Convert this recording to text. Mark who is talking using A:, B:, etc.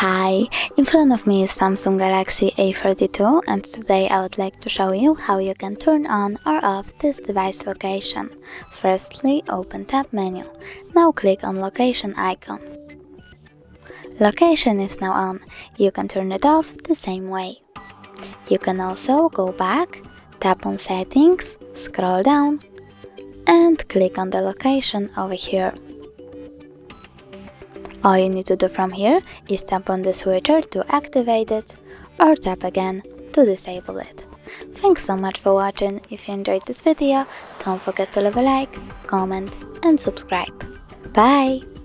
A: Hi, in front of me is Samsung Galaxy A42 and today I would like to show you how you can turn on or off this device location. Firstly, open Tab menu. Now click on location icon. Location is now on. You can turn it off the same way. You can also go back, tap on settings, scroll down and click on the location over here. All you need to do from here is tap on the switcher to activate it or tap again to disable it. Thanks so much for watching. If you enjoyed this video, don't forget to leave a like, comment and subscribe. Bye!